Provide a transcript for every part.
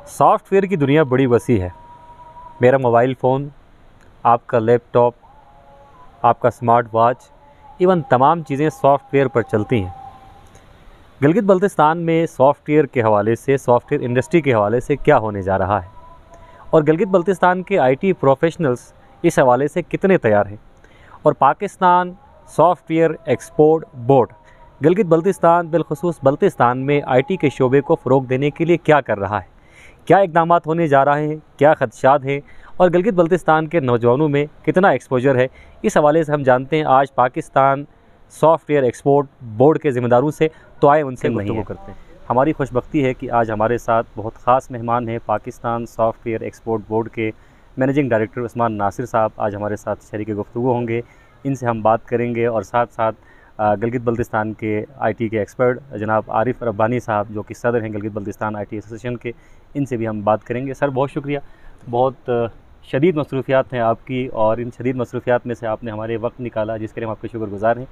Software की दुनिया बड़ी वसी है। मेरा मोबाइल फ़ोन, आपका लैपटॉप, आपका स्मार्ट वॉच, इवन तमाम चीज़ें सॉफ्टवेयर पर चलती हैं। गिलगित बल्तिस्तान में सॉफ्टवेयर के हवाले से, सॉफ्टवेयर इंडस्ट्री के हवाले से क्या होने जा रहा है और गिलगित बल्तिस्तान के आईटी प्रोफेशनल्स इस हवाले से कितने तैयार हैं, और Pakistan software export board Gilgit Baltistan बिलखुसूस बल्तिस्तान में आईटी के शोबे को फ़रोग देने के लिए क्या कर रहा है, क्या इक़दाम होने जा रहे हैं, क्या ख़दशात हैं और गिलगित बल्तिस्तान के नौजवानों में कितना एक्सपोजर है, इस हवाले से हम जानते हैं आज पाकिस्तान सॉफ्टवेयर एक्सपोर्ट बोर्ड के ज़िम्मेदारों से। तो आए उनसे गुफ्तगू करते हैं। हमारी खुशबख्ती है कि आज हमारे साथ बहुत ख़ास मेहमान हैं पाकिस्तान सॉफ्टवेयर एक्सपोर्ट बोर्ड के मैनेजिंग डायरेक्टर उस्मान नासिर साहब आज हमारे साथ शरीक गुफ्तगू होंगे। इनसे हम बात करेंगे और साथ साथ गिलगित बल्तिस्तान के आईटी के एक्सपर्ट जनाब आरिफ रब्बानी साहब जो कि सदर हैं गिलगित बल्तिस्तान आईटी एसोसिएशन के, इनसे भी हम बात करेंगे। सर बहुत शुक्रिया, बहुत शदीद मसरूफियात हैं आपकी और इन शदीद मसरूफियात में से आपने हमारे वक्त निकाला जिसके लिए हम आपके शुक्रगुज़ार हैं।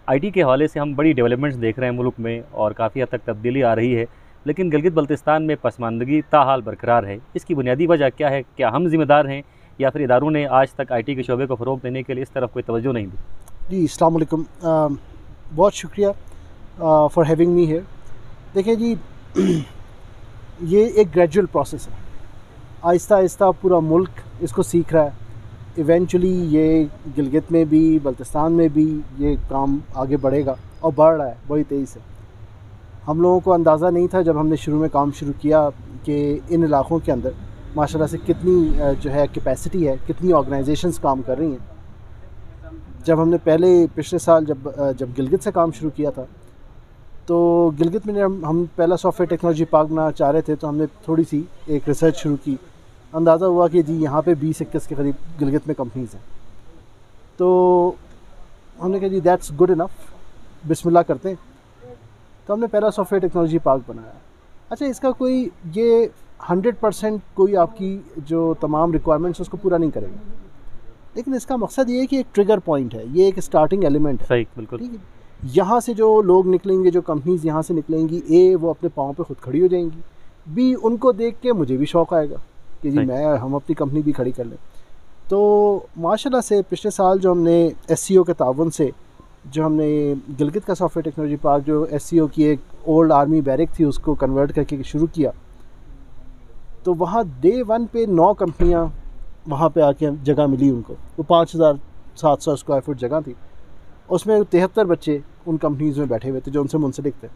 आईटी के हवाले से हम बड़ी डेवलपमेंट्स देख रहे हैं मुल्क में और काफ़ी हद तक तब्दीली आ रही है, लेकिन गिलगित बल्तिस्तान में पसमानदगी ताहाल बरकरार है। इसकी बुनियादी वजह क्या है? क्या हम ज़िम्मेदार हैं या फिर इदारों ने आज तक आईटी के शोबे को फ़रोग देने के लिए इस तरफ कोई तवज्जो नहीं दी? जी अस्सलाम वालेकुम, बहुत शुक्रिया फॉर हैविंग मी हियर। देखिए जी, ये एक ग्रेजुअल प्रोसेस है, आहिस्ता आहिस्ता पूरा मुल्क इसको सीख रहा है। इवेंचुअली ये गिलगित में भी बल्तिस्तान में भी ये काम आगे बढ़ेगा और बढ़ रहा है बड़ी तेज़ी से। हम लोगों को अंदाज़ा नहीं था जब हमने शुरू में काम शुरू किया कि इन इलाक़ों के अंदर माशाल्लाह से कितनी जो है कैपेसिटी है, कितनी ऑर्गेनाइजेशंस काम कर रही हैं। जब हमने पिछले साल जब गिलगित से काम शुरू किया था तो गिलगित में हम पहला सॉफ्टवेयर टेक्नोलॉजी पार्क बनाना चाह रहे थे, तो हमने थोड़ी सी एक रिसर्च शुरू की। अंदाज़ा हुआ कि जी यहाँ पे 20-21 के करीब गिलगित में कंपनीज़ हैं। तो हमने कहा जी दैट्स गुड इनफ, बिस्मिल्लाह करते हैं। तो हमने पहला सॉफ्टवेयर टेक्नोलॉजी पार्क बनाया। अच्छा, इसका कोई ये 100% कोई आपकी जो तमाम रिक्वायरमेंट्स उसको पूरा नहीं करेगा, लेकिन इसका मकसद ये है कि एक ट्रिगर पॉइंट है, ये एक स्टार्टिंग एलिमेंट है। सही, बिल्कुल ठीक है। यहाँ से जो लोग निकलेंगे, जो कंपनीज़ यहाँ से निकलेंगी, ए वो अपने पाँव पे खुद खड़ी हो जाएंगी, बी उनको देख के मुझे भी शौक़ आएगा कि जी हम अपनी कंपनी भी खड़ी कर लें। तो माशाल्लाह से पिछले साल जो हमने SCO के ताउन से जो हमने गिलगित का सॉफ्टवेयर टेक्नोलॉजी पार्क जो SCO की एक ओल्ड आर्मी बैरक थी उसको कन्वर्ट करके शुरू किया, तो वहाँ डे 1 पे 9 कंपनियाँ वहाँ पे आके जगह मिली उनको। वो 5700 स्क्वायर फुट जगह थी, उसमें 73 बच्चे उन कंपनीज़ में बैठे हुए थे जो उनसे मुंसलिक थे।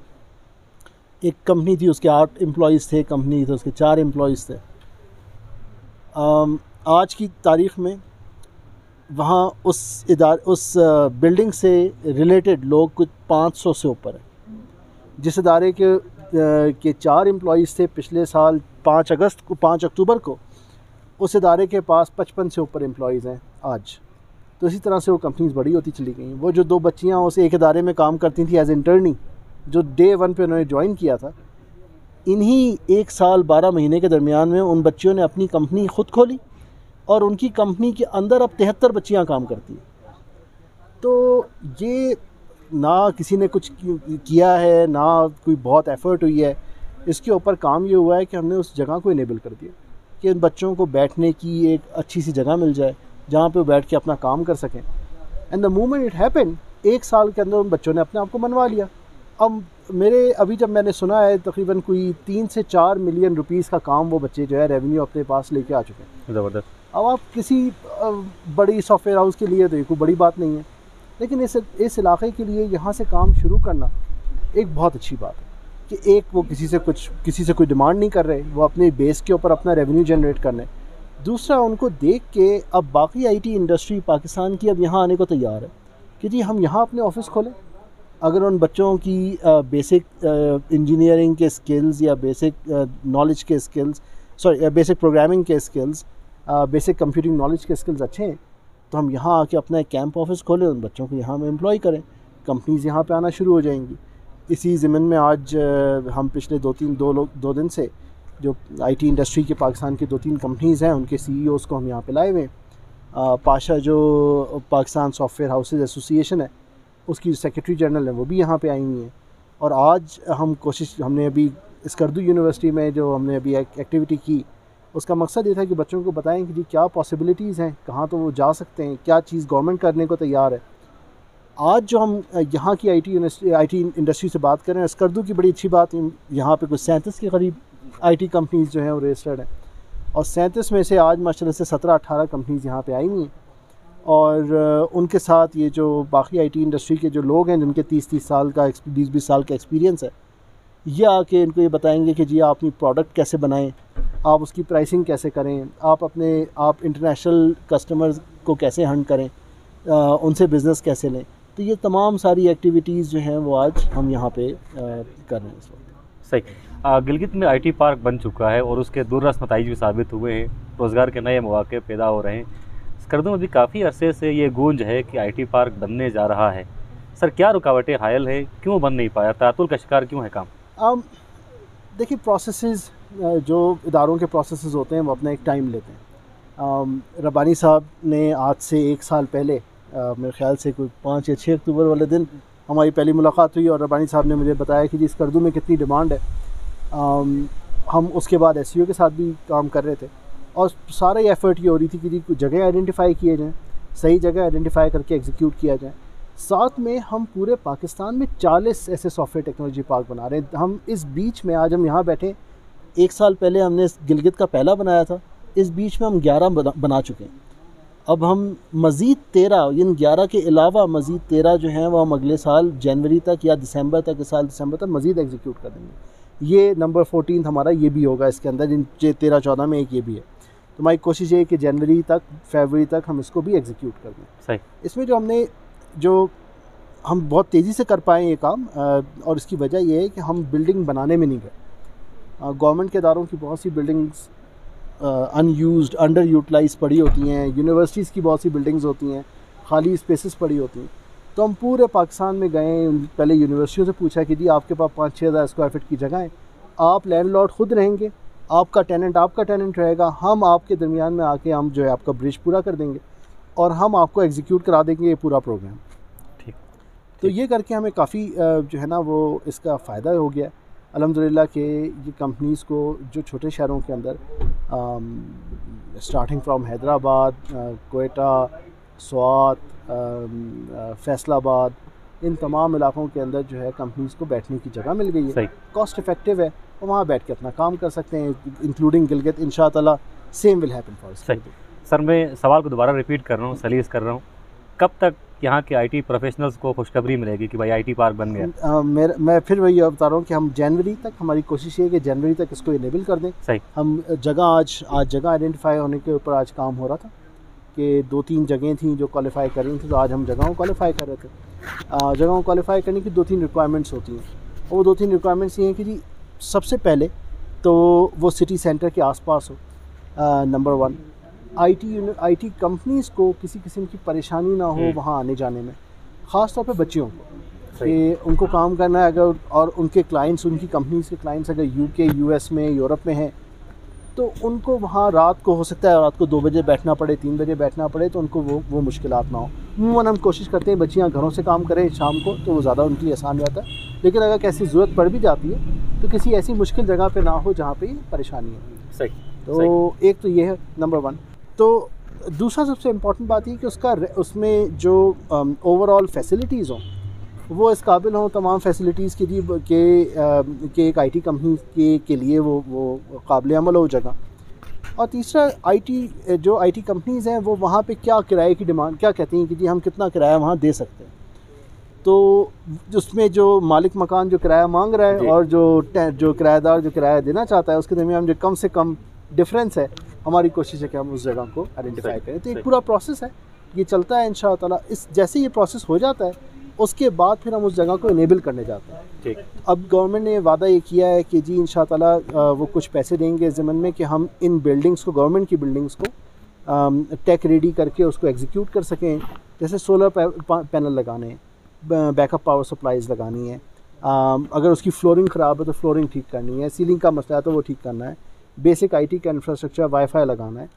एक कंपनी थी उसके 8 एम्प्लॉइज़ थे, कंपनी थी उसके 4 एम्प्लॉइज़ थे। आज की तारीख़ में वहाँ उस बिल्डिंग से रिलेटेड लोग कुछ 500 से ऊपर है। जिस इदारे के 4 एम्प्लॉइज़ थे पिछले साल 5 अक्टूबर को उस इदारे के पास 55 से ऊपर एम्प्लॉइज़ हैं आज। तो इसी तरह से वो कंपनीज़ बड़ी होती चली गई। वो जो 2 बच्चियाँ उस एक इदारे में काम करती थी एज इंटर्नी, जो डे 1 पे उन्होंने ज्वाइन किया था, इन्हीं 1 साल 12 महीने के दरमियान में उन बच्चियों ने अपनी कंपनी ख़ुद खोली और उनकी कंपनी के अंदर अब 73 बच्चियाँ काम करती हैं। तो ये ना किसी ने कुछ किया है, ना कोई बहुत एफ़र्ट हुई है, इसके ऊपर काम ये हुआ है कि हमने उस जगह को इनेबल कर दिया कि इन बच्चों को बैठने की एक अच्छी सी जगह मिल जाए जहाँ पे वो बैठ के अपना काम कर सकें। And the moment it happen, 1 साल के अंदर उन बच्चों ने अपने आप को मनवा लिया। अब अभी जब मैंने सुना है तकरीबन कोई 3 से 4 मिलियन रुपीस का काम वो बच्चे जो है रेवेन्यू अपने पास लेके आ चुके हैं। ज़बरदस्त। अब आप किसी बड़ी सॉफ्टवेयर हाउस के लिए तो ये कोई बड़ी बात नहीं है, लेकिन इस इलाके के लिए यहाँ से काम शुरू करना एक बहुत अच्छी बात है कि एक वो किसी से कोई डिमांड नहीं कर रहे, वो अपने बेस के ऊपर अपना रेवेन्यू जनरेट कर रहे। दूसरा, उनको देख के अब बाकी आईटी इंडस्ट्री पाकिस्तान की अब यहाँ आने को तैयार है कि जी हम यहाँ अपने ऑफिस खोलें। अगर उन बच्चों की बेसिक इंजीनियरिंग के स्किल्स या बेसिक नॉलेज के स्किल्स, बेसिक प्रोग्रामिंग के स्किल्स, बेसिक कंप्यूटिंग नॉलेज के स्किल्स अच्छे हैं, तो हम यहाँ आके अपना एक कैंप ऑफिस खोलें, उन बच्चों को यहाँ में एम्प्लॉय करें, कंपनीज़ यहाँ पे आना शुरू हो जाएंगी। इसी ज़मीन में आज हम पिछले 2 दिन से जो आईटी इंडस्ट्री के पाकिस्तान की 2-3 कंपनीज़ हैं उनके CEOs को हम यहाँ पे लाए हुए हैं। पाशा जो पाकिस्तान सॉफ्टवेयर हाउसेज एसोसिएशन है उसकी सेक्रेटरी जनरल है वो भी यहाँ पे आई हुई हैं। और आज हमने अभी स्कर्दू यूनिवर्सिटी में जो हमने अभी एक एक्टिविटी की, उसका मकसद ये था कि बच्चों को बताएं कि जी क्या पॉसिबिलिटीज़ हैं, कहाँ तो वो जा सकते हैं, क्या चीज़ गवर्नमेंट करने को तैयार है। आज जो हम यहाँ की आईटी इंडस्ट्री से बात करें, स्कर्दू की बड़ी अच्छी बात, यहाँ पे कुछ 37 के करीब आईटी कंपनीज़ जो हैं वो रजिस्टर्ड हैं, और 37 में से आज माशाल्लाह से 17-18 कंपनीज़ यहाँ पे आई हुई हैं। और उनके साथ ये जो बाकी आईटी इंडस्ट्री के जो लोग हैं जिनके 30-30 साल का 20-20 साल का एक्सपीरियंस है, ये आके इनको ये बताएंगे कि जी आप अपनी प्रोडक्ट कैसे बनाएं, आप उसकी प्राइसिंग कैसे करें, आप इंटरनेशनल कस्टमर्स को कैसे हंट करें, उनसे बिज़नेस कैसे लें। तो ये तमाम सारी एक्टिविटीज़ जो हैं वो आज हम यहाँ पे कर रहे हैं इस वक्त। सही। गिलगित में आईटी पार्क बन चुका है और उसके दूरदराज नताइज भी साबित हुए हैं, रोज़गार के नए मौके पैदा हो रहे हैं। स्कर्दू में भी काफ़ी अरसे से ये गूंज है कि आईटी पार्क बनने जा रहा है। सर, क्या रुकावटें हायल है, क्यों बन नहीं पाया, तातुल का शिकार क्यों है काम? देखिए, प्रोसेसेस जो इदारों के प्रोसेसेस होते हैं वो अपना एक टाइम लेते हैं। रब्बानी साहब ने आज से 1 साल पहले, मेरे ख्याल से कोई 5 या 6 अक्टूबर वाले दिन हमारी पहली मुलाकात हुई और रब्बानी साहब ने मुझे बताया कि जी स्कर्दू में कितनी डिमांड है। हम उसके बाद एसईओ के साथ भी काम कर रहे थे और सारा एफ़र्ट ये हो रही थी कि जी कुछ जगह आइडेंटिफाई किए जाएँ, सही जगह आइडेंटिफाई करके एग्जीक्यूट किया जाए। साथ में हम पूरे पाकिस्तान में 40 ऐसे सॉफ्टवेयर टेक्नोलॉजी पार्क बना रहे हैं। हम इस बीच में, आज हम यहाँ बैठे, 1 साल पहले हमने गिलगित का पहला बनाया था, इस बीच में हम 11 बना चुके हैं। अब हम मज़ीद 13, इन 11 के अलावा मज़ीद 13 जो हैं वो हम अगले साल जनवरी तक या दिसंबर तक, इस साल दिसंबर तक मज़ीद एग्जीक्यूट कर देंगे। ये नंबर 14 हमारा ये भी होगा इसके अंदर, जिन 13-14 में एक ये भी है। तो हमारी कोशिश ये है कि जनवरी तक, फरवरी तक हम इसको भी एग्जीक्यूट कर दें। सही। इसमें जो हम बहुत तेज़ी से कर पाएँ ये काम, और इसकी वजह ये है कि हम बिल्डिंग बनाने में नहीं गए। गवर्नमेंट के इदारों की बहुत सी बिल्डिंग्स अनयूज्ड, अंडर यूटिलाइज पड़ी होती हैं, यूनिवर्सिटीज़ की बहुत सी बिल्डिंग्स होती हैं, खाली स्पेसेस पड़ी होती हैं। तो हम पूरे पाकिस्तान में गए, पहले यूनिवर्सिटियों से पूछा कि जी आपके पास 5-6 हज़ार स्क्वायर फीट की जगह है, आप लैंडलॉर्ड खुद रहेंगे, आपका टेनेंट रहेगा, हम आपके दरमियान में आके हम जो है आपका ब्रिज पूरा कर देंगे और हम आपको एग्जीक्यूट करा देंगे ये पूरा प्रोग्राम। ठीक। तो ये करके हमें काफ़ी जो है ना वो इसका फ़ायदा हो गया अल्हम्दुलिल्लाह कि ये कंपनीज़ को जो छोटे शहरों के अंदर स्टार्टिंग फ्रॉम हैदराबाद, कोयटा, स्वात, फैसलाबाद, इन तमाम इलाक़ों के अंदर जो है कंपनीज़ को बैठने की जगह मिल गई है, कॉस्ट इफ़ेक्टिव है, और वहाँ बैठ के अपना काम कर सकते हैं, इंक्लूडिंग गिलगित। इंशाअल्लाह same will happen for us. Sir, मैं सवाल को दोबारा रिपीट कर रहा हूँ, सलीस कर रहा हूँ, कब तक यहाँ के आईटी प्रोफेशनल्स को खुशखबरी मिलेगी कि भाई आईटी पार्क बन गया? मैं फिर वही बता रहा हूँ कि हम जनवरी तक, हमारी कोशिश ये है कि जनवरी तक इसको इनेबल कर दें। सही। हम आज जगह आइडेंटिफाई होने के ऊपर आज काम हो रहा था कि 2-3 जगहें थी जो क्वालिफाई कर रही थी, तो आज हम जगहों को क्वालिफाई कर रहे थे। जगहों को क्वालिफाई करने की 2-3 रिक्वायरमेंट्स होती हैं, और वो 2-3 रिक्वायरमेंट्स ये हैं कि जी सबसे पहले तो वो सिटी सेंटर के आसपास हो, नंबर 1। आईटी कंपनीज़ को किसी किस्म की परेशानी ना हो वहाँ आने जाने में, ख़ास तौर पे बच्चियों को, कि उनको काम करना है अगर, और उनके क्लाइंट्स, उनकी कंपनीज़ के क्लाइंट्स अगर यूके, यूएस में, यूरोप में हैं, तो उनको वहाँ रात को हो सकता है रात को 2 बजे बैठना पड़े, 3 बजे बैठना पड़े, तो उनको वो मुश्किलात ना हो। अमूमन हम कोशिश करते हैं बच्चियाँ घरों से काम करें शाम को, तो वो ज़्यादा उनके लिए आसान रहता है। लेकिन अगर कैसी ज़रूरत पड़ भी जाती है तो किसी ऐसी मुश्किल जगह पे ना हो जहाँ पे परेशानी है। सही। तो एक तो ये है नंबर 1। तो दूसरा सबसे इम्पॉर्टेंट बात ये कि उसमें जो ओवरऑल फैसिलिटीज़ हों वो इस काबिल हों, तमाम फैसिलिटीज़ के एक आईटी कंपनी के लिए वो काबिल अमल हो जगह। और तीसरा, जो आईटी कंपनीज़ हैं वो वहाँ पे क्या किराए की डिमांड, क्या कहती हैं कि जी हम कितना किराया वहाँ दे सकते हैं। तो उसमें जो मालिक मकान जो किराया मांग रहा है और जो किराएदार जो किराया देना चाहता है, उसके दरमियान जो कम से कम डिफरेंस है, हमारी कोशिश है कि हम उस जगह को आइडेंटिफाई करें। तो एक पूरा प्रोसेस है, ये चलता है इंशाअल्लाह। इस जैसे ये प्रोसेस हो जाता है उसके बाद फिर हम उस जगह को इनेबल करने जाते हैं। ठीक। अब गवर्नमेंट ने वादा ये किया है कि जी इंशाअल्लाह वो कुछ पैसे देंगे ज़मीन में कि हम इन बिल्डिंग्स को, गवर्नमेंट की बिल्डिंग्स को टेक रेडी करके उसको एग्जीक्यूट कर सकें। जैसे सोलर पैनल लगाने हैं, बैकअप पावर सप्लाईज़ लगानी है, अगर उसकी फ्लोरिंग ख़राब है तो फ्लोरिंग ठीक करनी है, सीलिंग का मसला है तो वो ठीक करना है, बेसिक आईटी का इंफ्रास्ट्रक्चर, वाईफाई लगाना है,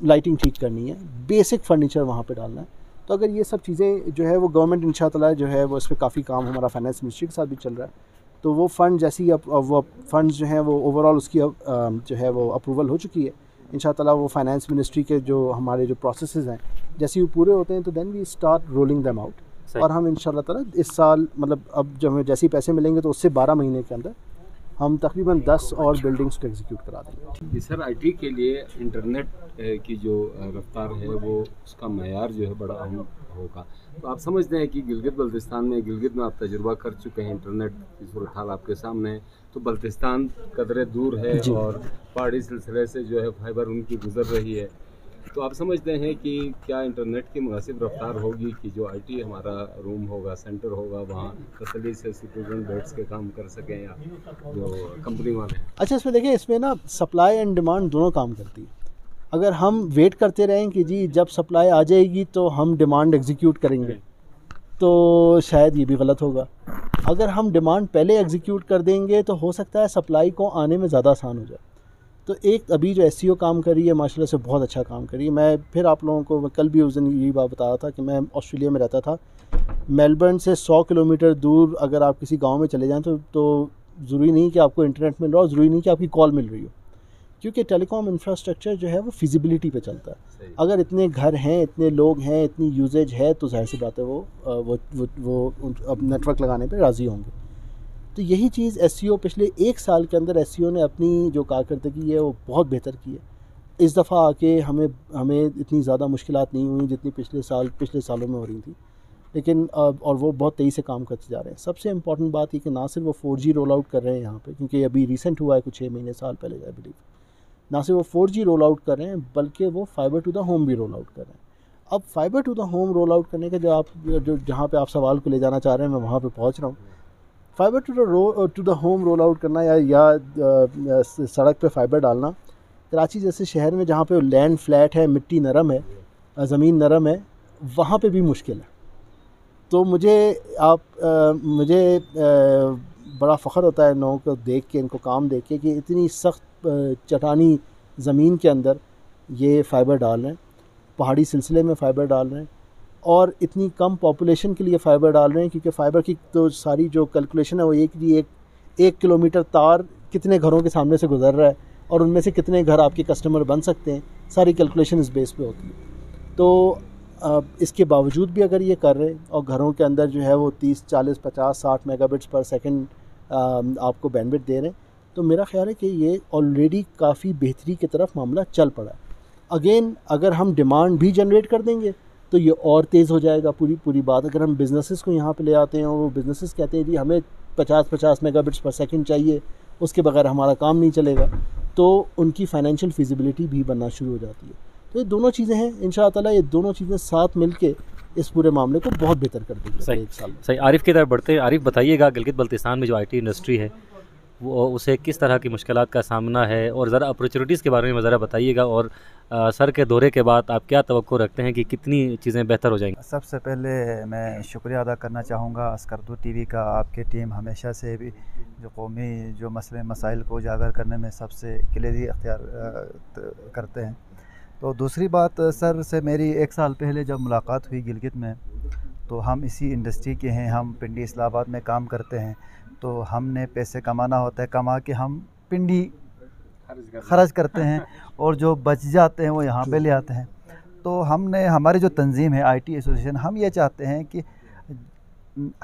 लाइटिंग ठीक करनी है, बेसिक फर्नीचर वहाँ पे डालना है। तो अगर ये सब चीज़ें जो है वो गवर्नमेंट इंशाअल्लाह जो है वो इस पर काफ़ी काम हमारा फाइनेंस मिनिस्ट्री के साथ भी चल रहा है तो वो फ़ंड जैसी अब वो फ़ंड्स जो हैं वो ओवरऑल उसकी जो है वो अप्रूवल हो चुकी है। इंशाअल्लाह वो फाइनेंस मिनिस्ट्री के जो हमारे जो प्रोसेसेस हैं जैसे ही वो पूरे होते हैं तो then we start rolling them out. और हम इंशाअल्लाह ताला इस साल मतलब अब जब हमें जैसे ही पैसे मिलेंगे तो उससे 12 महीने के अंदर हम तकरीबन 10 और बिल्डिंग्स को एग्जीक्यूट करा देंगे। सर आईटी के लिए इंटरनेट की जो रफ्तार है वो उसका मयार जो है बड़ा अहम होगा। तो आप समझते हैं कि गिलगित बल्तिस्तान में आप तजुर्बा कर चुके हैं, इंटरनेट की सूरत हाल आपके सामने है, तो बल्तिस्तान कदरे दूर है और पहाड़ी सिलसिले से जो है फाइबर उनकी गुजर रही है, तो आप समझते हैं कि क्या इंटरनेट की मुनासिब रफ्तार होगी कि जो आईटी हमारा रूम होगा, सेंटर होगा, वहाँ तसल्ली से स्टूडेंट बैठ के काम कर सकें या जो कंपनी वाले हैं? अच्छा, इसमें देखिए, इसमें ना सप्लाई एंड डिमांड दोनों काम करती है। अगर हम वेट करते रहें कि जी जब सप्लाई आ जाएगी तो हम डिमांड एग्जीक्यूट करेंगे, तो शायद ये भी गलत होगा। अगर हम डिमांड पहले एग्जीक्यूट कर देंगे तो हो सकता है सप्लाई को आने में ज़्यादा आसान हो जाए। तो एक अभी जो एसईओ काम कर रही है माशाल्लाह से बहुत अच्छा काम कर रही है। मैं फिर आप लोगों को कल भी उस दिन यही बात बता रहा था कि मैं ऑस्ट्रेलिया में रहता था। मेलबर्न से 100 किलोमीटर दूर अगर आप किसी गांव में चले जाएं तो ज़रूरी नहीं कि आपको इंटरनेट मिल रहा हो, ज़रूरी नहीं कि आपकी कॉल मिल रही हो, क्योंकि टेलीकॉम इंफ्रास्ट्रक्चर जो है वो फिजिबिलिटी पे चलता है। अगर इतने घर हैं, इतने लोग हैं, इतनी यूजेज है तो जाहिर सी बात है वो अब नेटवर्क लगाने पे राज़ी होंगे। तो यही चीज़ एसईओ पिछले 1 साल के अंदर एसईओ ने अपनी जो कारकर्दगी है वो बहुत बेहतर की है। इस दफ़ा आके हमें इतनी ज़्यादा मुश्किलात नहीं हुई जितनी पिछले सालों में हो रही थी, लेकिन और वो बहुत तेज़ी से काम करते जा रहे हैं। सबसे इम्पॉर्टेंट बात ये कि ना सिर्फ वो 4G रोल आउट कर रहे हैं यहाँ पे, क्योंकि अभी रिसेंट हुआ है कुछ 6 महीने साल पहले आई बिलीव, ना सिर्फ वो 4G रोल आउट कर रहे हैं बल्कि वो फाइबर टू द होम भी रोल आउट कर रहे हैं। अब fibre to the home roll out करने के जो जहाँ पे आप सवाल को ले जाना चाह रहे हैं मैं वहाँ पे पहुँच रहा हूँ। Fibre to the home roll out करना या सड़क पे फाइबर डालना कराची जैसे शहर में जहाँ पे लैंड फ्लैट है, मिट्टी नरम है, ज़मीन नरम है, वहाँ पे भी मुश्किल है। तो मुझे बड़ा फ़ख्र होता है इन लोगों को देख के, इनको काम देख के कि इतनी सख्त चटानी ज़मीन के अंदर ये फ़ाइबर डाल रहे हैं, पहाड़ी सिलसिले में फ़ाइबर डाल रहे हैं और इतनी कम पॉपुलेशन के लिए फ़ाइबर डाल रहे हैं, क्योंकि फ़ाइबर की तो सारी जो कैलकुलेशन है वो एक किलोमीटर तार कितने घरों के सामने से गुज़र रहा है और उनमें से कितने घर आपके कस्टमर बन सकते हैं, सारी कैलकुलेशन इस बेस पे होती है। तो इसके बावजूद भी अगर ये कर रहे हैं और घरों के अंदर जो है वो 30, 40, 50, 60 मेगाबिट्स पर सेकंड आपको बैंडविड्थ दे रहे हैं, तो मेरा ख्याल है कि ये ऑलरेडी काफ़ी बेहतरी की तरफ मामला चल पड़ा है। अगेन अगर हम डिमांड भी जनरेट कर देंगे तो ये और तेज़ हो जाएगा पूरी बात। अगर हम बिज़नेसेस को यहाँ पे ले आते हैं और वो बिज़नेसेस कहते हैं जी हमें 50 मेगाबिट्स पर सेकंड चाहिए, उसके बगैर हमारा काम नहीं चलेगा, तो उनकी फ़ाइनेंशियल फिजिबिलिटी भी बनना शुरू हो जाती है। तो ये दोनों चीज़ें हैं, इंशाअल्लाह ताला ये दोनों चीज़ें साथ मिलके इस पूरे मामले को बहुत बेहतर कर देंगे। सही। आरिफ की तरफ बढ़ते हैं। आरिफ, बताइएगा गिलगित बल्तिस्तान में जो आईटी इंडस्ट्री है वो उसे किस तरह की मुश्किलात का सामना है और ज़रा अपॉर्चुनिटीज़ के बारे में ज़रा बताइएगा, और सर के दौरे के बाद आप क्या तवक्को रखते हैं कि कितनी चीज़ें बेहतर हो जाएंगी? सबसे पहले मैं शुक्रिया अदा करना चाहूँगा अस्करदू टीवी का। आपकी टीम हमेशा से भी जो कौमी जो मसले मसाइल को उजागर करने में सबसे कलीदी अख्तियार करते हैं। तो दूसरी बात, सर से मेरी 1 साल पहले जब मुलाकात हुई गिलगित में, तो हम इसी इंडस्ट्री के हैं, हम पिंडी इस्लामाबाद में काम करते हैं, तो हमने पैसे कमाना होता है, कमा के हम पिंडी खर्च करते हैं और जो बच जाते हैं वो यहाँ पे ले आते हैं। तो हमारी जो तंजीम है आईटी एसोसिएशन, हम ये चाहते हैं कि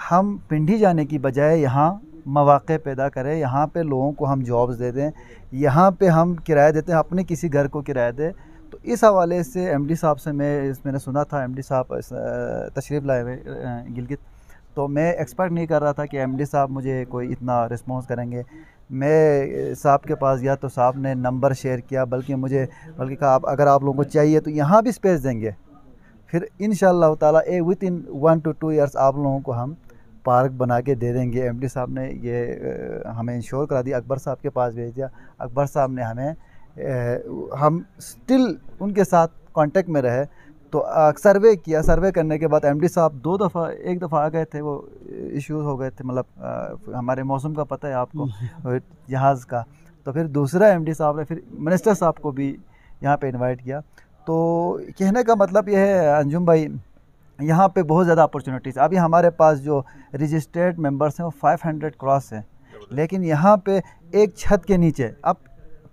हम पिंडी जाने की बजाय यहाँ मौक़े पैदा करें, यहाँ पे लोगों को हम जॉब्स दे दें, यहाँ पे हम किराया देते हैं, अपने किसी घर को किराया दें। तो इस हवाले से एमडी साहब से मैंने सुना था, एमडी साहब तशरीफ़ लाए हुए गिलगित, तो मैं एक्सपेक्ट नहीं कर रहा था कि एमडी साहब मुझे कोई इतना रिस्पॉन्स करेंगे। मैं साहब के पास गया तो साहब ने नंबर शेयर किया, बल्कि कहा अगर आप लोगों को चाहिए तो यहाँ भी स्पेस देंगे, फिर इंशाअल्लाह ताला विदिन 1 to 2 ईयर्स आप लोगों को हम पार्क बना के दे देंगे। एमडी साहब ने ये हमें इंश्योर करा दिया। अकबर साहब के पास भेज दिया, अकबर साहब ने हम स्टिल उनके साथ कांटेक्ट में रहे। तो सर्वे किया, सर्वे करने के बाद एमडी साहब एक दफ़ा आ गए थे, वो इश्यूज़ हो गए थे, मतलब हमारे मौसम का पता है आपको, जहाज़ का। तो फिर दूसरा एमडी साहब ने फिर मिनिस्टर साहब को भी यहाँ पे इनवाइट किया। तो कहने का मतलब यह है अंजुम भाई, यहाँ पे बहुत ज़्यादा अपॉर्चुनिटीज़, अभी हमारे पास जो रजिस्टर्ड मेंबर्स हैं वो 500 क्रॉस हैं। लेकिन यहाँ पे एक छत के नीचे अब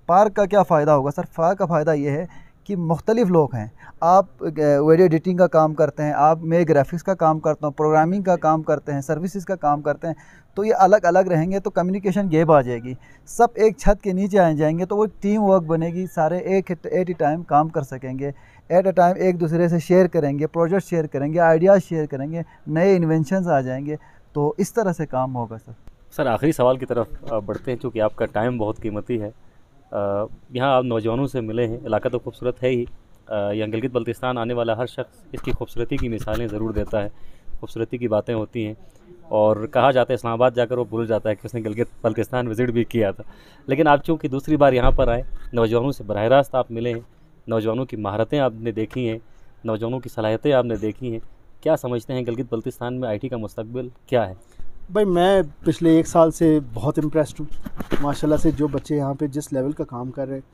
पार्क का क्या फ़ायदा होगा सर? पार्क का फ़ायदा ये है कि मुख्तलिफ़ लोग हैं। आप वीडियो एडिटिंग का काम करते हैं, मैं ग्राफिक्स का काम करता हूँ, प्रोग्रामिंग का काम करते हैं, सर्विसेज का काम करते हैं, तो ये अलग अलग रहेंगे तो कम्युनिकेशन गैप आ जाएगी। सब एक छत के नीचे आ जाएंगे तो वो टीम वर्क बनेगी, सारे एक एट ए टाइम काम कर सकेंगे, एट अ टाइम एक दूसरे से शेयर करेंगे, प्रोजेक्ट शेयर करेंगे, आइडियाज़ शेयर करेंगे, नए इन्वेंशंस आ जाएंगे, तो इस तरह से काम होगा सर। सर आखिरी सवाल की तरफ बढ़ते हैं, चूँकि आपका टाइम बहुत कीमती है। यहाँ आप नौजवानों से मिले हैं, इलाका तो खूबसूरत है ही, यहाँ गिलगित बल्तिस्तान आने वाला हर शख्स इसकी खूबसूरती की मिसालें ज़रूर देता है, खूबसूरती की बातें होती हैं और कहा जाता है इस्लामाबाद जाकर वो भूल जाता है कि उसने गिलगित बल्तिस्तान विज़िट भी किया था। लेकिन आप चूँकि दूसरी बार यहाँ पर आए, नौजवानों से बराह रास्त आप मिले हैं, नौजवानों की महारतें आपने देखी हैं, नौजवानों की सलाहियतें आपने देखी हैं, क्या समझते हैं गिलगित बल्तिस्तान में IT का मुस्तकबिल क्या है? भाई मैं पिछले 1 साल से बहुत इम्प्रेस्ड हूँ माशाल्लाह से, जो बच्चे यहाँ पे जिस लेवल का काम कर रहे हैं।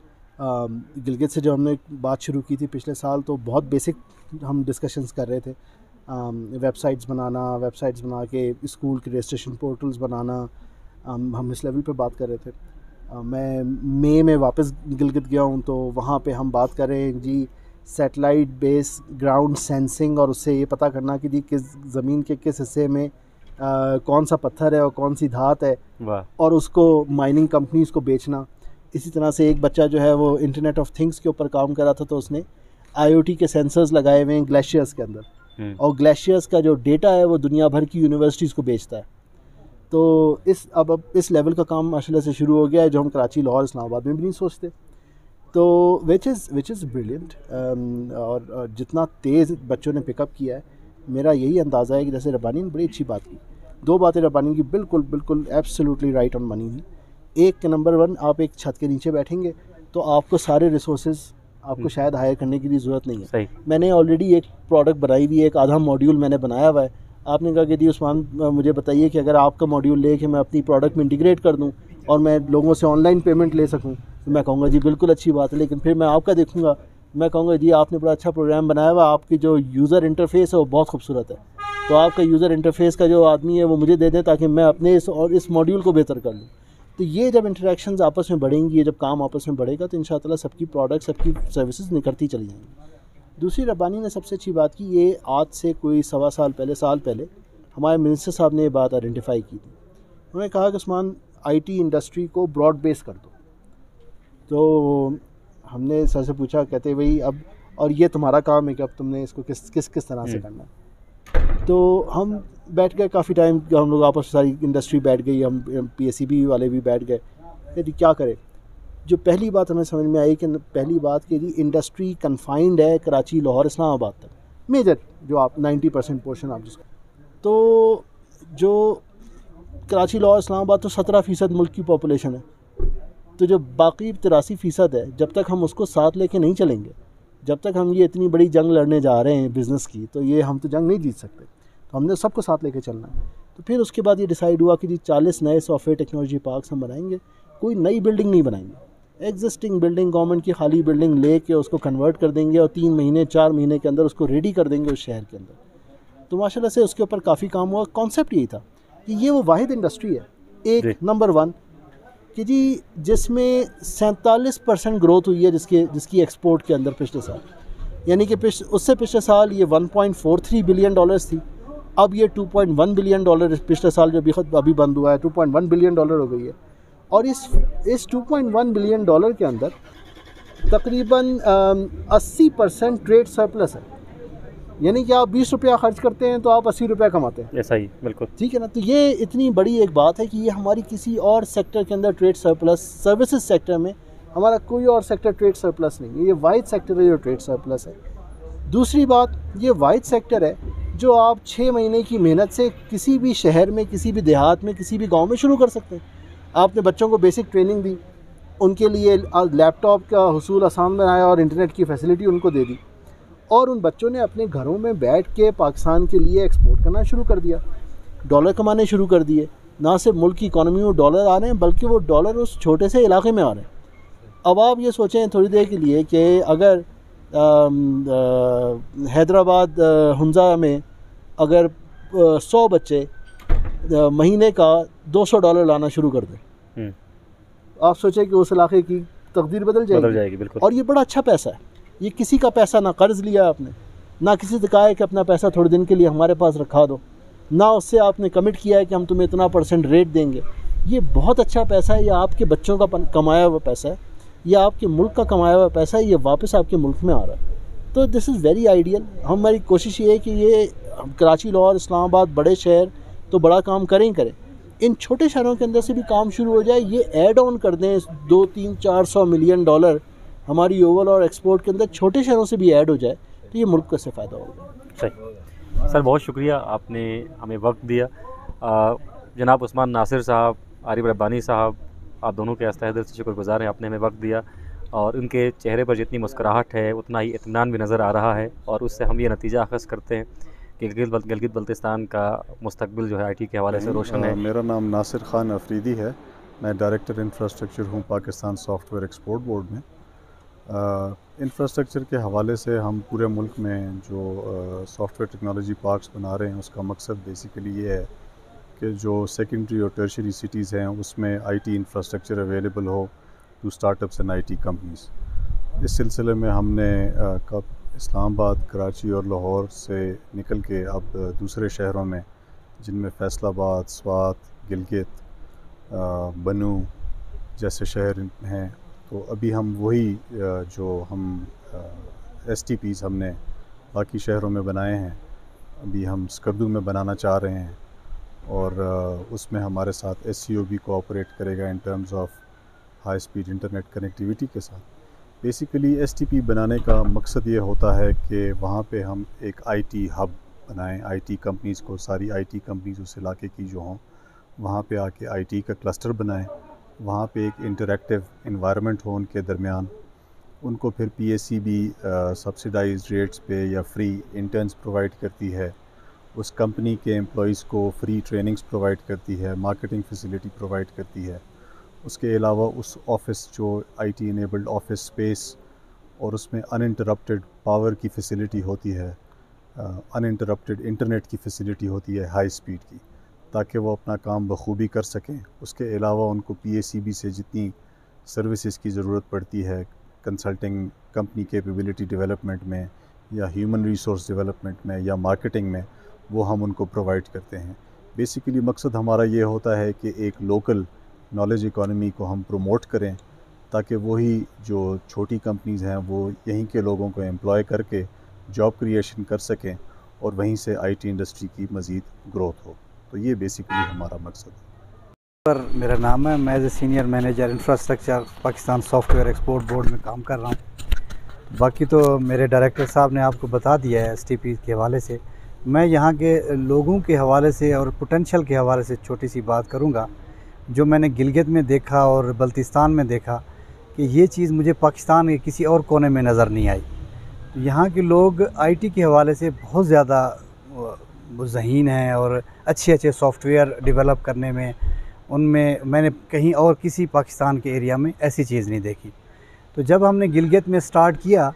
गिलगित से जो हमने बात शुरू की थी पिछले साल, तो बहुत बेसिक हम डिस्कशंस कर रहे थे, वेबसाइट्स बना के स्कूल के रजिस्ट्रेशन पोर्टल्स बनाना, हम इस लेवल पे बात कर रहे थे। मैं मई में वापस गिलगित गया हूँ, तो वहाँ पे हम बात कर रहे हैं जी सैटेलाइट बेस ग्राउंड सेंसिंग, और उससे ये पता करना कि जी किस ज़मीन के किस हिस्से में कौन सा पत्थर है और कौन सी धात है, और उसको माइनिंग कंपनीज को बेचना। इसी तरह से एक बच्चा जो है वो इंटरनेट ऑफ थिंग्स के ऊपर काम कर रहा था, तो उसने IoT के सेंसर्स लगाए हुए हैं ग्लेशियर्स के अंदर, और ग्लेशियर्स का जो डेटा है वो दुनिया भर की यूनिवर्सिटीज़ को बेचता है। तो अब इस लेवल का काम माशाल्लाह से शुरू हो गया है, जो हम कराची, लाहौर, इस्लामाबाद में भी नहीं सोचते। तो विच इज़ ब्रिलियंट, और जितना तेज़ बच्चों ने पिकअप किया है, मेरा यही अंदाज़ा है कि जैसे रब्बानी ने बड़ी अच्छी बात की, 2 बातें रब्बानी की बिल्कुल एब्सोल्युटली राइट ऑन मनी थी। एक नंबर 1, आप एक छत के नीचे बैठेंगे तो आपको सारे रिसोर्सेज आपको शायद हायर करने की भी ज़रूरत नहीं है। सही। मैंने ऑलरेडी एक प्रोडक्ट बनाई हुई है, एक आधा मॉड्यूल मैंने बनाया हुआ है। आपने कहा कि जी उस्मान मुझे बताइए कि अगर आपका मॉड्यूल लेके मैं अपनी प्रोडक्ट में इंटीग्रेट कर दूं और मैं लोगों से ऑनलाइन पेमेंट ले सकूं, तो मैं कहूँगा जी बिल्कुल अच्छी बात है। लेकिन फिर मैं आपका देखूँगा, मैं कहूँगा जी आपने बड़ा अच्छा प्रोग्राम बनाया हुआ, आपकी जो यूज़र इंटरफेस है वो बहुत खूबसूरत है, तो आपका यूज़र इंटरफेस का जो आदमी है वो मुझे दे दें ताकि मैं अपने इस मॉड्यूल को बेहतर कर लूँ। तो ये जब इंटरेक्शंस आपस में बढ़ेंगी, ये जब काम आपस में बढ़ेगा, तो इंशाअल्लाह सबकी प्रोडक्ट, सबकी सर्विसेज निकलती चली जाएंगी। दूसरी रब्बानी ने सबसे अच्छी बात की, ये आज से कोई साल पहले हमारे मिनिस्टर साहब ने ये बात आइडेंटिफाई की थी। उन्होंने कहा कि उस्मान IT इंडस्ट्री को ब्रॉड बेस कर दो। तो हमने सर से पूछा, कहते भाई अब और ये तुम्हारा काम है कि अब तुमने इसको किस तरह से करना है। तो हम बैठ गए, काफ़ी टाइम हम लोग आपस में सारी इंडस्ट्री बैठ गई, हम PSCB वाले भी बैठ गए, यदि क्या करें। जो पहली बात हमें समझ में आई कि पहली बात कि जी इंडस्ट्री कन्फाइंड है कराची, लाहौर, इस्लामाबाद तक, मेजर जो आप 90% पोर्शन आप जिसको, तो जो कराची, लाहौर, इस्लामाबाद तो 17% मुल्क की पॉपुलेशन है, तो जो बाकी 83% है, जब तक हम उसको साथ लेके नहीं चलेंगे, जब तक हम ये इतनी बड़ी जंग लड़ने जा रहे हैं बिज़नेस की, तो ये हम तो जंग नहीं जीत सकते। तो हमने सबको साथ लेके चलना है। तो फिर उसके बाद ये डिसाइड हुआ कि जी 40 नए सॉफ्टवेयर टेक्नोलॉजी पार्क्स हम बनाएंगे, कोई नई बिल्डिंग नहीं बनाएंगे, एग्जिस्टिंग बिल्डिंग, गवर्नमेंट की खाली बिल्डिंग लेके उसको कन्वर्ट कर देंगे और 3 महीने 4 महीने के अंदर उसको रेडी कर देंगे उस शहर के अंदर। तो माशाल्लाह से उसके ऊपर काफ़ी काम हुआ। कॉन्सेप्ट यही था कि ये वो वाहिद इंडस्ट्री है, एक नंबर 1 कि जी जिसमें 47% ग्रोथ हुई है जिसकी एक्सपोर्ट के अंदर पिछले साल, यानी कि उससे पिछले साल ये $1.43 बिलियन थी, अब ये $2.1 बिलियन पिछले साल जो अभी बंद हुआ है $2.1 बिलियन हो गई है। और इस $2.1 बिलियन के अंदर तकरीबन 80% ट्रेड सरप्लस है, यानी कि आप 20 रुपया खर्च करते हैं तो आप 80 रुपया कमाते हैं। ऐसा ही, बिल्कुल ठीक है ना। तो ये इतनी बड़ी एक बात है कि ये हमारी किसी और सेक्टर के अंदर ट्रेड सरप्लस, सर्विसेज सेक्टर में हमारा कोई और सेक्टर ट्रेड सरप्लस नहीं है, ये वाइड सेक्टर है जो ट्रेड सरप्लस है। दूसरी बात, ये वाइड सेक्टर है जो आप 6 महीने की मेहनत से किसी भी शहर में, किसी भी देहात में, किसी भी गाँव में शुरू कर सकते हैं। आपने बच्चों को बेसिक ट्रेनिंग दी, उनके लिए लैपटॉप का हुसूल आसान बनाया और इंटरनेट की फैसिलिटी उनको दे दी, और उन बच्चों ने अपने घरों में बैठ के पाकिस्तान के लिए एक्सपोर्ट करना शुरू कर दिया, डॉलर कमाने शुरू कर दिए। ना सिर्फ मुल्क की इकॉनमी में डॉलर आ रहे हैं, बल्कि वो डॉलर उस छोटे से इलाके में आ रहे हैं। अब आप ये सोचें थोड़ी देर के लिए कि अगर हैदराबाद हुंजा में अगर 100 बच्चे महीने का $200 लाना शुरू कर दे, आप सोचें कि उस इलाके की तकदीर बदल जाएगी। बिल्कुल। और ये बड़ा अच्छा पैसा है, ये किसी का पैसा ना कर्ज़ लिया आपने, ना किसी से कहा है कि अपना पैसा थोड़े दिन के लिए हमारे पास रखा दो, ना उससे आपने कमिट किया है कि हम तुम्हें इतना % रेट देंगे। ये बहुत अच्छा पैसा है, ये आपके बच्चों का कमाया हुआ पैसा है, ये आपके मुल्क का कमाया हुआ पैसा है, ये वापस आपके मुल्क में आ रहा है। तो दिस इज़ वेरी आइडियल। हमारी कोशिश ये है कि ये कराची, लाहौर, इस्लामाबाद बड़े शहर तो बड़ा काम करें, इन छोटे शहरों के अंदर से भी काम शुरू हो जाए। ये ऐड ऑन कर दें 200-300-400 मिलियन डॉलर हमारी ओवल और एक्सपोर्ट के अंदर छोटे शहरों से भी ऐड हो जाए, तो ये मुल्क को इससे फ़ायदा होगा। सही सर, बहुत शुक्रिया, आपने हमें वक्त दिया। जनाब उस्मान नासिर साहब, आरिफ रब्बानी साहब, आप दोनों के तहे दिल से शुक्रगुज़ार हैं, आपने हमें वक्त दिया और उनके चेहरे पर जितनी मुस्कुराहट है उतना ही इत्मीनान भी नज़र आ रहा है, और उससे हम ये नतीजा अख़ज़ करते हैं कि गिलगित बल्तिस्तान का मुस्तकबिल जो है IT के हवाले से रोशन है। मेरा नाम नासिर खान अफरीदी है, मैं डायरेक्टर इंफ्रास्ट्रक्चर हूँ पाकिस्तान सॉफ्टवेयर एक्सपोर्ट बोर्ड में। इंफ्रास्ट्रक्चर के हवाले से हम पूरे मुल्क में जो सॉफ्टवेयर टेक्नोलॉजी पार्क्स बना रहे हैं, उसका मकसद बेसिकली ये है कि जो सेकेंडरी और टर्शरी सिटीज़ हैं उसमें IT इंफ्रास्ट्रक्चर अवेलेबल हो to startups and IT companies. इस सिलसिले में हमने कब इस्लामाबाद, कराची और लाहौर से निकल के अब दूसरे शहरों में, जिनमें फैसलाबाद, स्वात, गिलगित, बनू जैसे शहर हैं, तो अभी हम वही जो हम STPs हमने बाकी शहरों में बनाए हैं, अभी हम स्कर्दू में बनाना चाह रहे हैं, और उसमें हमारे साथ SCO भी कोऑपरेट करेगा in terms of high speed internet connectivity के साथ। बेसिकली STP बनाने का मकसद ये होता है कि वहाँ पे हम एक IT हब बनाएं, IT कंपनीज़ को, सारी IT कंपनीज़ उस इलाके की जो हों वहाँ पे आके IT का क्लस्टर बनाएं, वहाँ पे एक इंटरैक्टिव इन्वायरमेंट हो उनके दरमियान, उनको फिर PACB सब्सिडाइज्ड रेट्स पे या फ्री इंटर्न्स प्रोवाइड करती है, उस कंपनी के एम्प्लॉइज़ को फ्री ट्रेनिंग्स प्रोवाइड करती है, मार्केटिंग फैसिलिटी प्रोवाइड करती है। उसके अलावा उस ऑफ़िस जो IT इनेबल्ड ऑफिस स्पेस और उसमें अनइंटरप्टेड पावर की फ़ैसिलिटी होती है, अनइंटरप्टेड इंटरनेट की फ़ैसिलिटी होती है हाई स्पीड की, ताकि वो अपना काम बखूबी कर सकें। उसके अलावा उनको PACB से जितनी सर्विसेज की ज़रूरत पड़ती है कंसल्टिंग, कंपनी कैपेबिलिटी डेवलपमेंट में या ह्यूमन रिसोर्स डेवलपमेंट में या मार्केटिंग में, वो हम उनको प्रोवाइड करते हैं। बेसिकली मकसद हमारा ये होता है कि एक लोकल नॉलेज इकॉनमी को हम प्रमोट करें, ताकि वही जो छोटी कंपनीज़ हैं वो यहीं के लोगों को एम्प्लॉय करके जॉब क्रिएशन कर सकें और वहीं से IT इंडस्ट्री की मज़ीद ग्रोथ हो। तो ये बेसिकली हमारा मकसद है। पर मेरा नाम है, मैं as a senior manager infrastructure Pakistan software export board में काम कर रहा हूँ। बाकी तो मेरे डायरेक्टर साहब ने आपको बता दिया है STP के हवाले से। मैं यहाँ के लोगों के हवाले से और पोटेंशियल के हवाले से छोटी सी बात करूँगा। जो मैंने गिलगित में देखा और बल्तिस्तान में देखा कि ये चीज़ मुझे पाकिस्तान के किसी और कोने में नज़र नहीं आई। यहाँ के लोग IT के हवाले से बहुत ज़्यादा ज़हीन हैं और अच्छे सॉफ्टवेयर डेवलप करने में, उनमें मैंने कहीं और किसी पाकिस्तान के एरिया में ऐसी चीज़ नहीं देखी। तो जब हमने गिलगित में स्टार्ट किया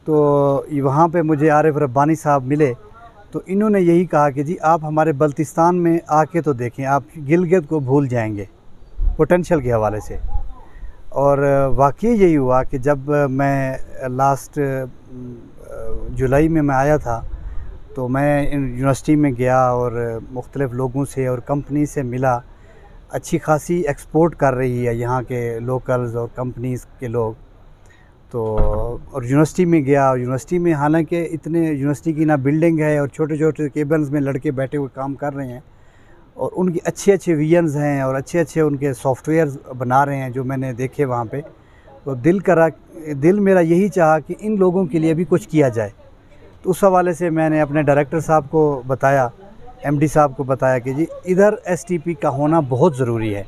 तो वहाँ पे मुझे आरिफ रब्बानी साहब मिले, तो इन्होंने यही कहा कि जी आप हमारे बल्तिस्तान में आके तो देखें, आप गिलगित को भूल जाएंगे पोटेंशियल के हवाले से। और वाकई यही हुआ कि जब मैं लास्ट जुलाई में मैं आया था तो मैं यूनिवर्सिटी में गया और मुख्तलिफ़ लोगों से और कंपनी से मिला। अच्छी खासी एक्सपोर्ट कर रही है यहाँ के लोकल्स और कंपनीज़ के लोग। तो और यूनिवर्सिटी में गया, यूनिवर्सिटी में हालांकि इतने यूनिवर्सिटी की ना बिल्डिंग है और छोटे छोटे केबल्स में लड़के बैठे हुए काम कर रहे हैं और उनकी अच्छे विजन्स हैं और अच्छे उनके सॉफ्टवेयर बना रहे हैं जो मैंने देखे वहाँ पे। तो दिल मेरा यही चाहा कि इन लोगों के लिए भी कुछ किया जाए। तो उस हवाले से मैंने अपने डायरेक्टर साहब को बताया, MD साहब को बताया कि जी इधर STP का होना बहुत ज़रूरी है।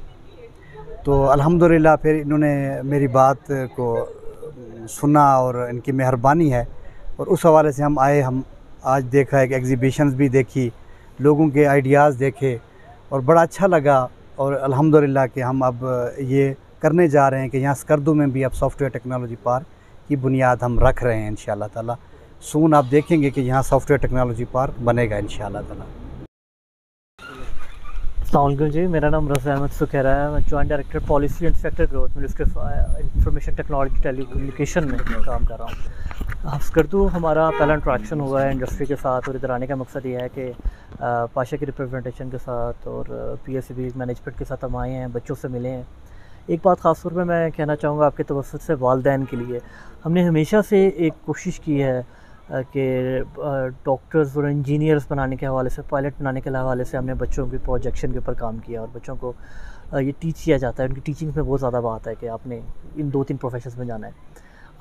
तो अल्हम्दुलिल्लाह फिर इन्होंने मेरी बात को सुना और इनकी मेहरबानी है और उस हवाले से हम आए। हम आज देखा है कि एग्ज़िबिशन्स भी देखी, लोगों के आइडियाज़ देखे और बड़ा अच्छा लगा। और अल्हम्दुलिल्लाह कि हम अब ये करने जा रहे हैं कि यहाँ स्कर्दू में भी अब सॉफ्टवेयर टेक्नोलॉजी पार्क की बुनियाद हम रख रहे हैं। इंशाअल्लाह ताला सून आप देखेंगे कि यहाँ सॉफ्टवेयर टेक्नोलॉजी पार्क बनेगा इंशाअल्लाह ताला। अस्सलामुअलैकुम जी, मेरा नाम रज़ा अहमद सुखैरा है। मैं joint director policy and sector growth ministry of information technology telecommunication में काम कर रहा हूँ। स्कर्दू हमारा पहला इंट्रैक्शन हुआ है इंडस्ट्री के साथ, और इधर आने का मकसद ये है कि पाशा की रिप्रेजेंटेशन के साथ और PSB मैनेजमेंट के साथ हम आए हैं, बच्चों से मिले हैं। एक बात ख़ास तौर पे मैं कहना चाहूँगा आपके तवज्जुह से वालिदैन के लिए, हमने हमेशा से एक कोशिश की है कि डॉक्टर्स और इंजीनियर्स बनाने के हवाले से, पायलट बनाने के हवाले से हमने बच्चों की प्रोजेक्शन के ऊपर काम किया, और बच्चों को ये टीच किया जाता है। उनकी टीचिंग में बहुत ज़्यादा बात है कि आपने इन 2-3 प्रोफेशंस में जाना है।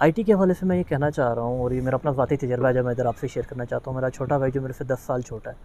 IT के हवाले से मैं ये कहना चाह रहा हूँ, और ये मेरा अपना ज़ाती तजर्बा है जो मैं इधर आपसे शेयर करना चाहता हूँ। मेरा छोटा भाई जो मेरे से 10 साल छोटा है,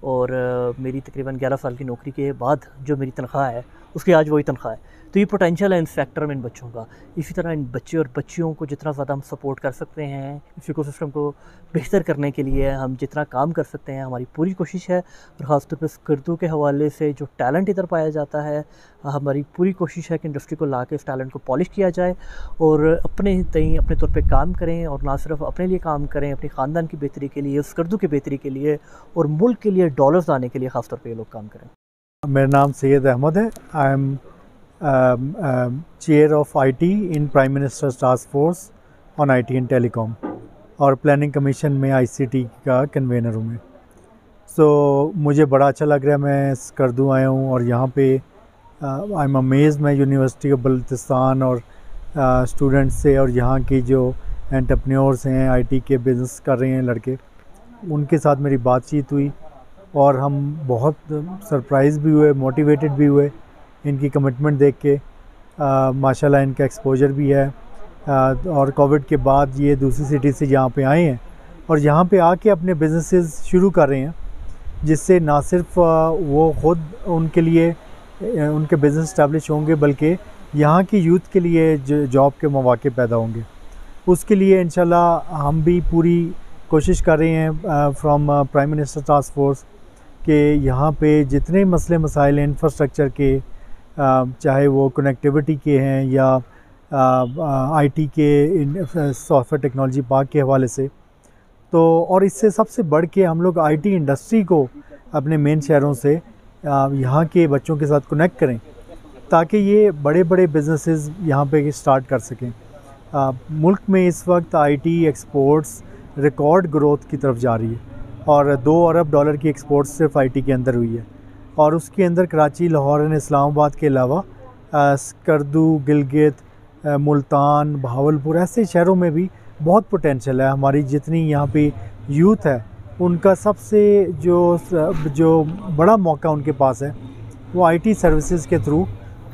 और मेरी तकरीबन 11 साल की नौकरी के बाद जो मेरी तनख्वाह है उसकी आज वही तनख्वाह है। तो ये पोटेंशियल है इन सेक्टर में इन बच्चों का। इसी तरह इन बच्चे और बच्चियों को जितना ज़्यादा हम सपोर्ट कर सकते हैं, इस इकोसिस्टम को बेहतर करने के लिए हम जितना काम कर सकते हैं, हमारी पूरी कोशिश है। और ख़ासतौर पर स्कर्दू के हवाले से जो टैलेंट इधर पाया जाता है, हमारी पूरी कोशिश है कि इंडस्ट्री को ला के इस टैलेंट को पॉलिश किया जाए और अपने तौर पे काम करें, और ना सिर्फ अपने लिए काम करें, अपने ख़ानदान की बेहतरी के लिए, स्कर्दू की बेहतरी के लिए और मुल्क के लिए डॉलर्स लाने के लिए ख़ास तौर पे ये लोग काम करें। मेरा नाम सैयद अहमद है। I am chair of IT in prime ministers task force on IT and telecom, और प्लानिंग कमीशन में ICT का कन्वेनर हूँ मैं। सो मुझे बड़ा अच्छा लग रहा है, मैं स्कर्दू आया हूँ और यहाँ पे आई एम अमेज़। मैं यूनिवर्सिटी ऑफ बल्तिस्तान और स्टूडेंट्स से, और यहाँ की जो एंटरप्रेन्योर्स हैं, IT के बिज़नेस कर रहे हैं लड़के, उनके साथ मेरी बातचीत हुई और हम बहुत सरप्राइज़ भी हुए, मोटिवेटेड भी हुए इनकी कमिटमेंट देख के। माशाल्लाह इनका एक्सपोजर भी है, और कोविड के बाद ये दूसरी सिटी से यहाँ पे आए हैं और यहाँ पे आके अपने बिज़नेसेस शुरू कर रहे हैं, जिससे ना सिर्फ वो ख़ुद उनके लिए उनके बिज़नेस इस्टेब्लिश होंगे, बल्कि यहाँ की यूथ के लिए जॉब के मौके पैदा होंगे। उसके लिए इंशाल्लाह हम भी पूरी कोशिश कर रहे हैं from prime minister task force के यहाँ पे जितने मसले मसाइल हैं इंफ्रास्ट्रक्चर के, चाहे वो कनेक्टिविटी के हैं या IT के सॉफ्टवेयर टेक्नोलॉजी पार्क के हवाले से, तो और इससे सबसे बढ़ के हम लोग IT इंडस्ट्री को अपने मेन शहरों से यहाँ के बच्चों के साथ कनेक्ट करें, ताकि ये बड़े बड़े बिजनेसेस यहाँ पे स्टार्ट कर सकें। मुल्क में इस वक्त IT एक्सपोर्ट्स रिकॉर्ड ग्रोथ की तरफ जा रही है, और $2 अरब की एक्सपोर्ट्स सिर्फ IT के अंदर हुई है, और उसके अंदर कराची, लाहौर और इस्लामाबाद के अलावा स्कर्दू, गिलगित, मुल्तान, बहावलपुर ऐसे शहरों में भी बहुत पोटेंशियल है। हमारी जितनी यहाँ पे यूथ है, उनका सबसे जो बड़ा मौका उनके पास है वो IT सर्विसेज के थ्रू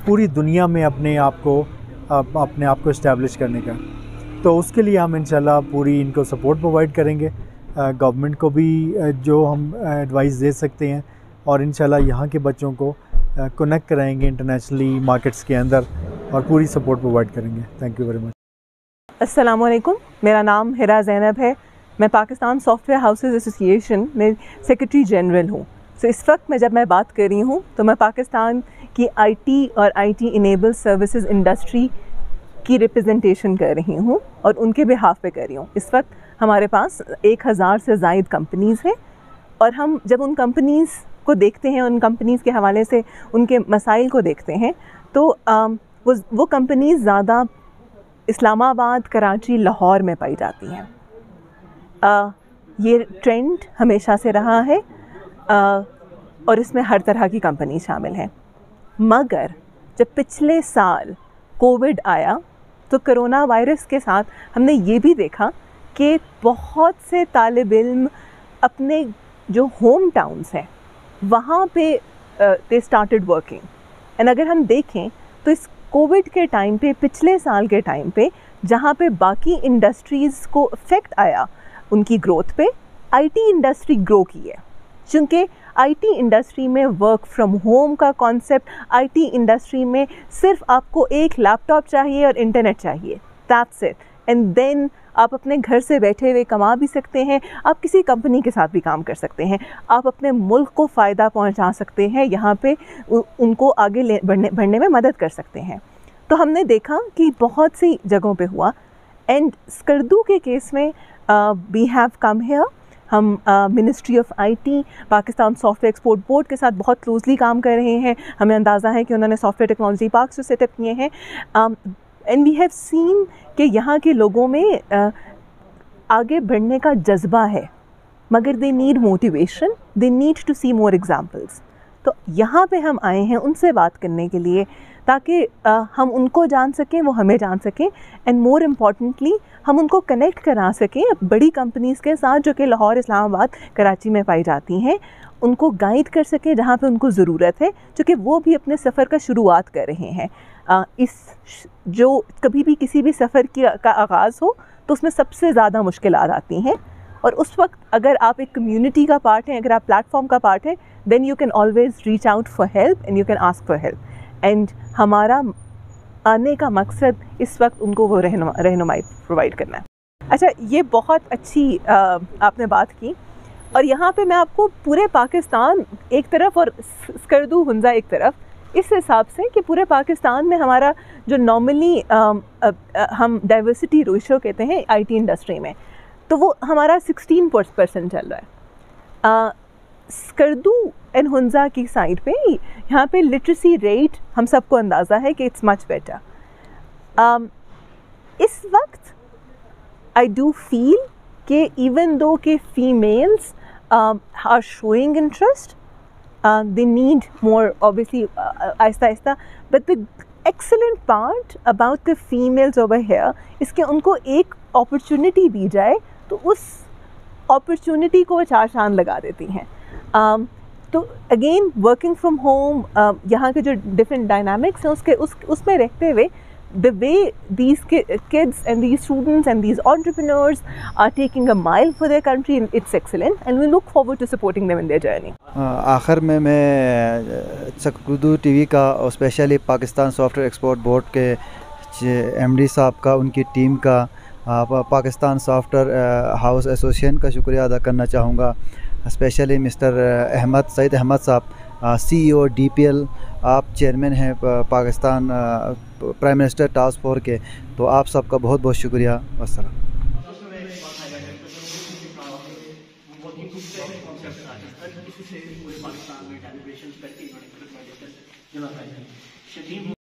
पूरी दुनिया में अपने आप को इस्टेब्लिश करने का। तो उसके लिए हम इंशाल्लाह पूरी इनको सपोर्ट प्रोवाइड करेंगे, गवर्नमेंट को भी जो हम एडवाइस दे सकते हैं, और इंशाल्लाह यहाँ के बच्चों को कनेक्ट कराएंगे इंटरनेशनली मार्केट्स के अंदर, और पूरी सपोर्ट प्रोवाइड करेंगे। Thank you very much. अस्सलाम वालेकुम, मेरा नाम हिरा ज़ैनब है। मैं पाकिस्तान सॉफ्टवेयर हाउसेस एसोसिएशन में सेक्रेटरी जनरल हूँ। सो इस वक्त जब मैं बात कर रही हूँ तो मैं पाकिस्तान की IT और IT इनेबल सर्विसेज इंडस्ट्री की रिप्रेजेंटेशन कर रही हूँ और उनके बिहाफ पे कर रही हूँ। इस वक्त हमारे पास 1000 से ज़ायद कंपनीज़ हैं, और हम जब उन कंपनीज़ को देखते हैं, उन कंपनीज़ के हवाले से उनके मसाइल को देखते हैं, तो वो कंपनीज़ ज़्यादा इस्लामाबाद, कराची, लाहौर में पाई जाती हैं। ये ट्रेंड हमेशा से रहा है, और इसमें हर तरह की कंपनी शामिल हैं। मगर जब पिछले साल कोविड आया तो कोरोना वायरस के साथ हमने ये भी देखा कि बहुत से तालिब इल्म अपने जो होम टाउन्स हैं वहाँ पे दे स्टार्टेड वर्किंग। एंड अगर हम देखें तो इस कोविड के टाइम पे, पिछले साल के टाइम पे, जहाँ पे बाकी इंडस्ट्रीज़ को इफ़ेक्ट आया उनकी ग्रोथ पे, IT इंडस्ट्री ग्रो की है। क्योंकि IT इंडस्ट्री में वर्क फ्रॉम होम का कॉन्सेप्ट, IT इंडस्ट्री में सिर्फ आपको एक लैपटॉप चाहिए और इंटरनेट चाहिए, दैट्स इट, एंड देन आप अपने घर से बैठे हुए कमा भी सकते हैं। आप किसी कंपनी के साथ भी काम कर सकते हैं, आप अपने मुल्क को फ़ायदा पहुंचा सकते हैं, यहाँ पे उनको आगे बढ़ने में मदद कर सकते हैं। तो हमने देखा कि बहुत सी जगहों पे हुआ, एंड स्कर्दू के केस में वी हैव कम हियर हम ministry of IT, Pakistan software export board के साथ बहुत क्लोजली काम कर रहे हैं। हमें अंदाज़ा है कि उन्होंने सॉफ्टवेयर टेक्नोलॉजी पार्क्स जो सेटअप किए हैं, एंड वी हैव सीन कि यहाँ के लोगों में आगे बढ़ने का जज्बा है, मगर they need motivation, they need to see more examples. तो यहाँ पे हम आए हैं उनसे बात करने के लिए, ताकि हम उनको जान सकें, वो हमें जान सकें, एंड मोर इम्पॉर्टेंटली हम उनको कनेक्ट करा सकें बड़ी कंपनीज़ के साथ जो कि लाहौर, इस्लामाबाद, कराची में पाई जाती हैं, उनको गाइड कर सकें जहाँ पे उनको ज़रूरत है, क्योंकि वो भी अपने सफ़र का शुरुआत कर रहे हैं। जो कभी भी किसी भी सफ़र का आगाज़ हो तो उसमें सबसे ज़्यादा मुश्किलात आती हैं, और उस वक्त अगर आप एक कम्युनिटी का पार्ट हैं, अगर आप प्लेटफॉर्म का पार्ट हैं, then you can always reach out for help and you can ask for help. And हमारा आने का मकसद इस वक्त उनको वो रहनुमाई प्रोवाइड करना है। अच्छा, ये बहुत अच्छी आपने बात की, और यहाँ पे मैं आपको पूरे पाकिस्तान एक तरफ और स्कर्दू हुंजा एक तरफ, इस हिसाब से कि पूरे पाकिस्तान में हमारा जो नॉर्मली हम डाइवर्सिटी रेशियो कहते हैं आईटी इंडस्ट्री में, तो वो हमारा 16% चल रहा है। स्कर्दू एंड हुंजा की साइड पे यहाँ पे लिटरेसी रेट हम सबको अंदाज़ा है कि इट्स मच बेटर। इस वक्त आई डू फील कि इवन दो के females are showing interest, they need more obviously Aahista Aahista, but the excellent part about the females over here is कि उनको एक opportunity दी जाए तो उस opportunity को वो चार चांद लगा देती हैं। तो अगेन वर्किंग फ्रॉम होम, यहाँ के जो डिफरेंट डायनामिक्स हैं उसमें रहते हुए, the way these kids and these students and these entrepreneurs are taking a mile for their country, it's excellent, and we look forward to supporting them in their journey. आखिर में मैं Skardu TV का और specially Pakistan software export board के MD साहब का, उनकी team का, पाकिस्तान सॉफ्टवेयर हाउस एसोसिएशन का शुक्रिया अदा करना चाहूँगा। स्पेशली मिस्टर सईद अहमद साहब, CEO DPL, आप चेयरमैन हैं Pakistan prime minister task force के, तो आप सबका बहुत बहुत शुक्रिया। वस्सलाम।